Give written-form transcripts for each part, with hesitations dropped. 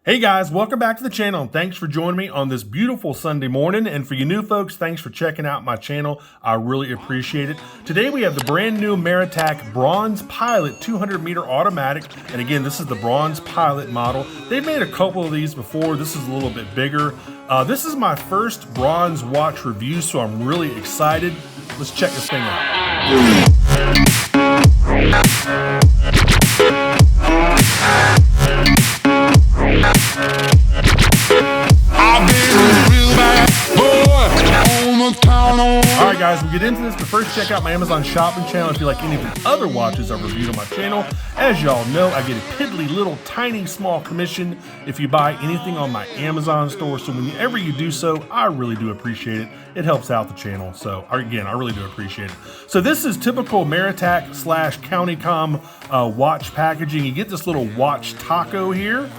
Hey guys, welcome back to the channel and thanks for joining me on this beautiful Sunday morning. And for you new folks, thanks for checking out my channel. I really appreciate it. Today we have the brand new Maratac Bronze Pilot 200-meter automatic. And again, this is the Bronze Pilot model. They've made a couple of these before. This is a little bit bigger. This is my first bronze watch review, so I'm really excited. Let's check this thing out. Alright guys, we'll get into this, but first check out my Amazon shopping channel if you like any of the other watches I've reviewed on my channel. As y'all know, I get a piddly little tiny small commission if you buy anything on my Amazon store, so whenever you do so, I really do appreciate it. It helps out the channel, so again, I really do appreciate it. So this is typical Maratac / CountyComm watch packaging. You get this little watch taco here.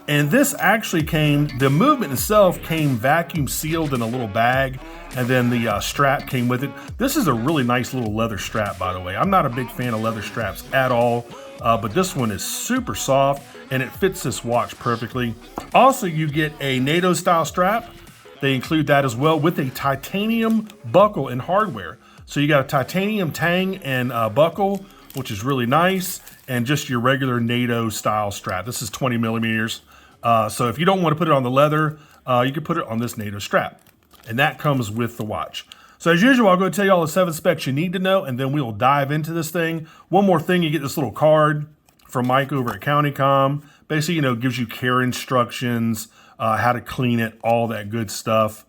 And this actually came, the movement itself came vacuum sealed in a little bag, and then the strap came with it. This is a really nice little leather strap, by the way. I'm not a big fan of leather straps at all, but this one is super soft and it fits this watch perfectly. Also, you get a Nato style strap. They include that as well with a titanium buckle and hardware. So you got a titanium tang and buckle, which is really nice, and just your regular Nato style strap. This is 20 millimeters. So if you don't want to put it on the leather, you can put it on this Nato strap. And that comes with the watch. So as usual, I'll go tell you all the 7 specs you need to know, and then we'll dive into this thing. One more thing, you get this little card from Mike over at CountyComm. Basically, gives you care instructions, how to clean it, all that good stuff.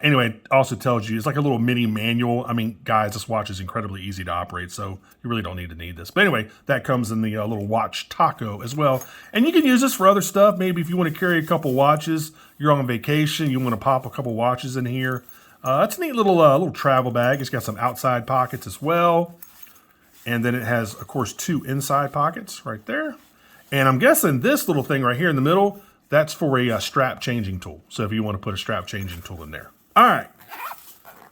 Anyway, it also tells you, it's like a little mini manual. I mean, guys, this watch is incredibly easy to operate, so you really don't need this. But anyway, that comes in the little watch taco as well. And you can use this for other stuff. Maybe if you want to carry a couple watches, you're on vacation, you want to pop a couple watches in here. It's a neat little travel bag. It's got some outside pockets as well. And then it has, of course, 2 inside pockets right there. And I'm guessing this little thing right here in the middle, that's for a strap changing tool. So if you want to put a strap changing tool in there. All right.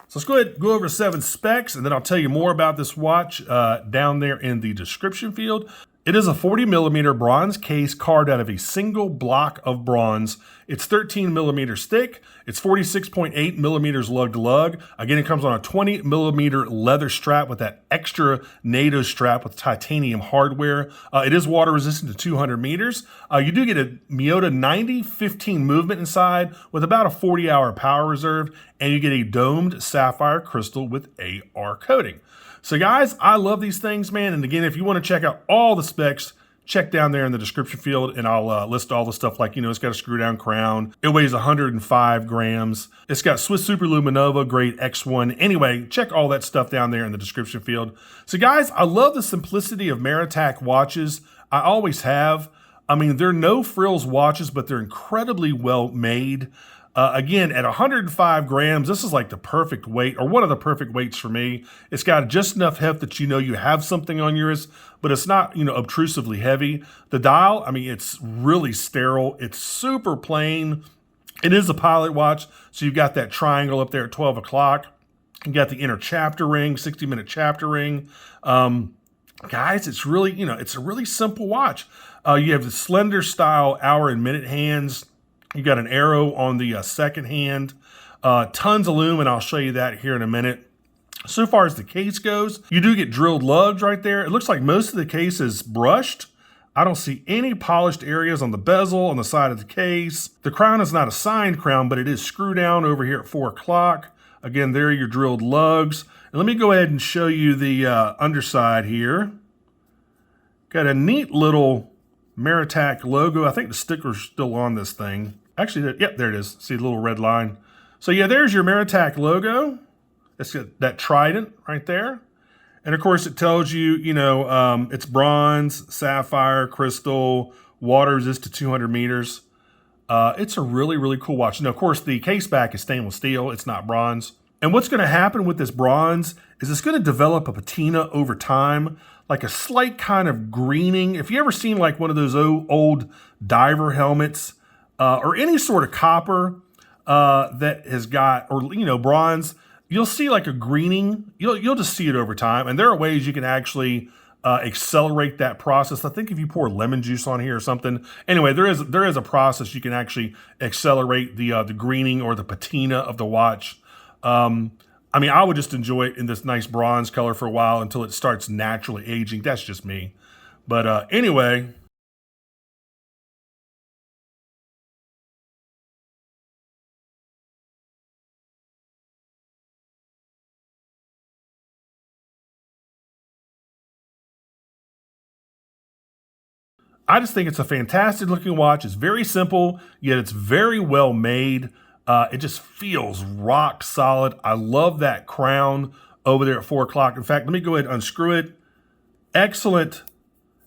So let's go ahead and go over 7 specs, and then I'll tell you more about this watch down there in the description field. It is a 40 millimeter bronze case carved out of a single block of bronze. It's 13 millimeters thick. It's 46.8 millimeters lug to lug. Again, it comes on a 20 millimeter leather strap with that extra Nato strap with titanium hardware. It is water resistant to 200 meters. You do get a Miyota 90-15 movement inside with about a 40-hour power reserve, and you get a domed sapphire crystal with AR coating. So guys, I love these things, man. And again, if you want to check out all the specs, check down there in the description field and I'll list all the stuff like, it's got a screw-down crown. It weighs 105 grams. It's got Swiss Super-LumiNova grade X1. Anyway, check all that stuff down there in the description field. So guys, I love the simplicity of Maratac watches. I always have. I mean, they're no frills watches, but they're incredibly well made. Again, at 105 grams, this is like the perfect weight, or one of the perfect weights for me. It's got just enough heft that you have something on your wrist, but it's not, obtrusively heavy. The dial, I mean, it's really sterile. It's super plain. It is a pilot watch, so you've got that triangle up there at 12 o'clock. You got the inner chapter ring, 60-minute chapter ring. Guys, it's really, it's a really simple watch. You have the slender style hour and minute hands. You got an arrow on the second hand, tons of lume, and I'll show you that here in a minute. So far as the case goes, you do get drilled lugs right there. It looks like most of the case is brushed. I don't see any polished areas on the bezel on the side of the case. The crown is not a signed crown, but it is screwed down over here at 4 o'clock. Again, there are your drilled lugs. And let me go ahead and show you the underside here. Got a neat little Maratac logo. I think the sticker's still on this thing. Actually, yep, there it is. See the little red line. So yeah, there's your Maratac logo. It's got that trident right there. And of course it tells you, it's bronze, sapphire, crystal, water resistant to 200 meters. It's a really, really cool watch. Now, of course, the caseback is stainless steel. It's not bronze. And what's going to happen with this bronze is it's going to develop a patina over time, like a slight kind of greening. If you ever seen like one of those old diver helmets, or any sort of copper that has got, or bronze, you'll see like a greening. You'll just see it over time. And there are ways you can actually accelerate that process. I think if you pour lemon juice on here or something. Anyway, there is a process you can actually accelerate the greening or the patina of the watch. I mean, I would just enjoy it in this nice bronze color for a while until it starts naturally aging. That's just me. But anyway. I just think it's a fantastic looking watch. It's very simple, yet it's very well made. It just feels rock solid. I love that crown over there at 4 o'clock. In fact, let me go ahead and unscrew it. Excellent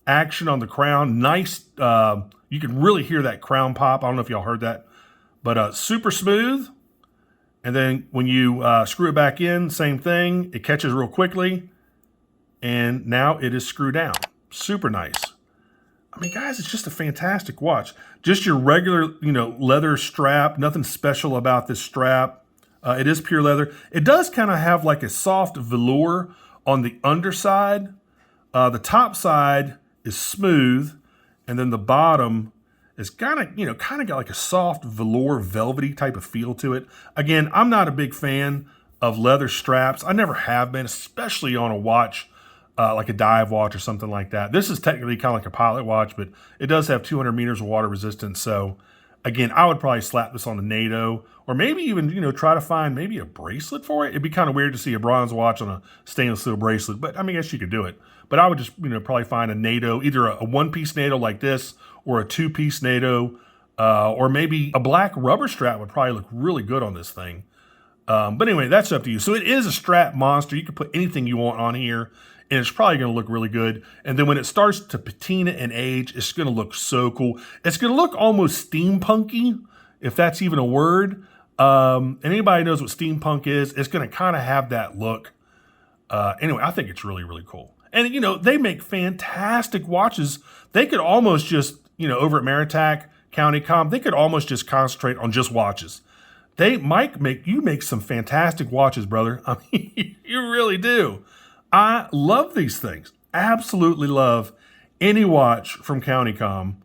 action on the crown. Nice. You can really hear that crown pop. I don't know if y'all heard that, but super smooth. And then when you screw it back in, same thing. It catches real quickly. And now it is screwed down. Super nice. I mean, guys, it's just a fantastic watch. Just your regular, leather strap. Nothing special about this strap. It is pure leather. It does kind of have like a soft velour on the underside. The top side is smooth, and then the bottom is kind of got like a soft velour, velvety type of feel to it. Again, I'm not a big fan of leather straps. I never have been, especially on a watch like a dive watch or something like that. This is technically kind of like a pilot watch, but it does have 200 meters of water resistance. So again, I would probably slap this on a Nato, or maybe even, try to find maybe a bracelet for it. It'd be kind of weird to see a bronze watch on a stainless steel bracelet, but I mean, I guess you could do it. But I would just, probably find a Nato, either a one-piece Nato like this, or a two-piece Nato, or maybe a black rubber strap would probably look really good on this thing. But anyway, that's up to you. So it is a strap monster. You can put anything you want on here, and it's probably going to look really good. And then when it starts to patina and age, it's going to look so cool. It's going to look almost steampunky, if that's even a word. And anybody knows what steampunk is, it's going to kind of have that look. Anyway, I think it's really, really cool. And, they make fantastic watches. They could almost just, over at Maratac, CountyComm, they could almost just concentrate on just watches. They might make some fantastic watches, brother. I mean, you really do. I love these things. Absolutely love any watch from CountyComm.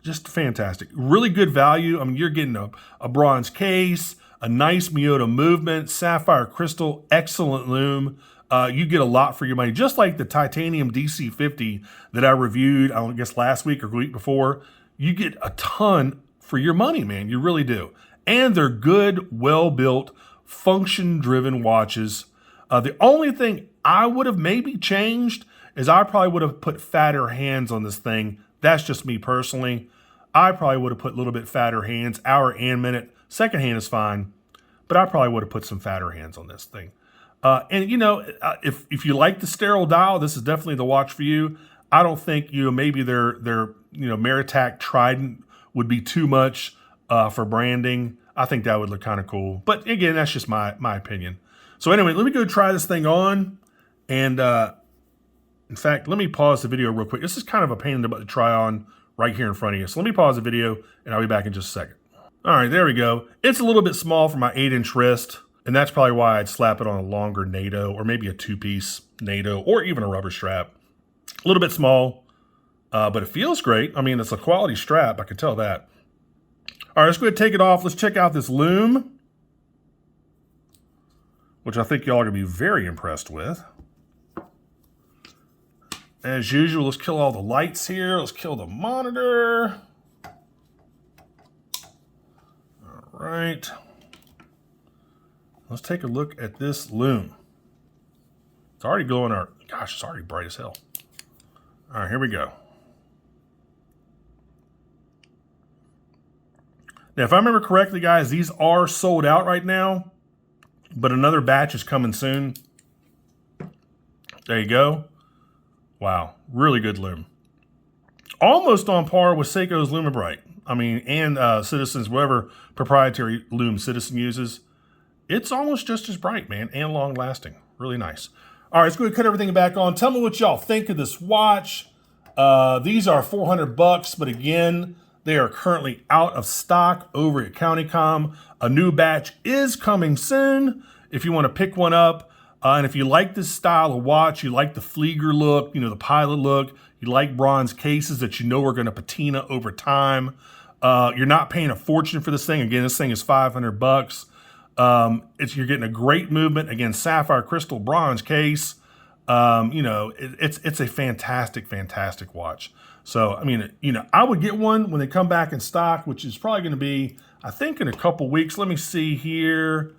Just fantastic. Really good value. I mean, you're getting a bronze case, a nice Miyota movement, sapphire crystal, excellent lume. You get a lot for your money. Just like the titanium DC50 that I reviewed, I guess last week or the week before. You get a ton for your money, man. You really do. And they're good, well-built, function-driven watches. The only thing I would have maybe changed is I probably would have put fatter hands on this thing. That's just me personally. I probably would have put a little bit fatter hands, hour and minute. Second hand is fine, but I probably would have put some fatter hands on this thing. And if you like the sterile dial, this is definitely the watch for you. I don't think maybe their Maratac Trident would be too much for branding. I think that would look kind of cool. But again, that's just my opinion. So anyway, let me go try this thing on. And in fact, let me pause the video real quick. This is kind of a pain in the butt to try on right here in front of you. So let me pause the video and I'll be back in just a second. All right, there we go. It's a little bit small for my 8-inch wrist. And that's probably why I'd slap it on a longer Nato or maybe a 2-piece Nato or even a rubber strap. A little bit small, but it feels great. I mean, it's a quality strap. I can tell that. All right, let's go ahead and take it off. Let's check out this Lume, which I think y'all are going to be very impressed with. As usual, let's kill all the lights here. Let's kill the monitor. All right. Let's take a look at this Lume. It's already glowing our, gosh, it's already bright as hell. All right, here we go. Now, if I remember correctly, guys, these are sold out right now, but another batch is coming soon. There you go. Wow, really good Lume. Almost on par with Seiko's LumiBrite. I mean, and Citizen's, whatever proprietary Lume Citizen uses. It's almost just as bright, man, and long lasting. Really nice. All right, let's go ahead and cut everything back on. Tell me what y'all think of this watch. These are $400, but again, they are currently out of stock over at CountyComm. A new batch is coming soon. If you want to pick one up, And if you like this style of watch, you like the Flieger look, you know, the pilot look, you like bronze cases that you know are going to patina over time, you're not paying a fortune for this thing. Again, this thing is $500. You're getting a great movement. Again, sapphire crystal bronze case. You know, it's a fantastic, fantastic watch. So, I mean, you know, I would get one when they come back in stock, which is probably going to be, I think, in a couple weeks. Let me see here.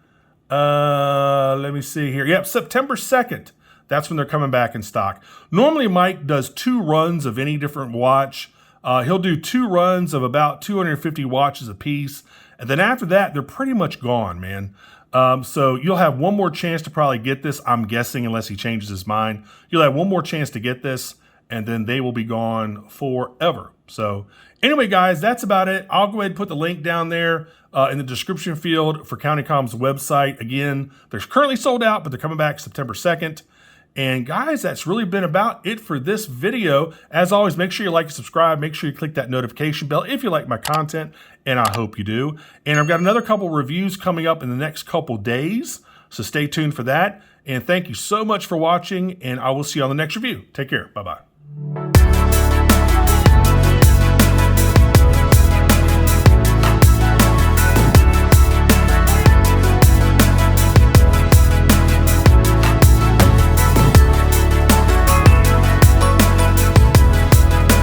Yep, September 2nd. That's when they're coming back in stock. Normally, Mike does 2 runs of any different watch. He'll do 2 runs of about 250 watches a piece. And then after that, they're pretty much gone, man. So you'll have one more chance to probably get this, I'm guessing, unless he changes his mind. You'll have one more chance to get this, and then they will be gone forever. So anyway, guys, that's about it. I'll go ahead and put the link down there in the description field for CountyComm's website. Again, they're currently sold out, but they're coming back September 2nd. And guys, that's really been about it for this video. As always, make sure you like and subscribe. Make sure you click that notification bell if you like my content, and I hope you do. And I've got another couple reviews coming up in the next couple days, so stay tuned for that. And thank you so much for watching, and I will see you on the next review. Take care. Bye-bye.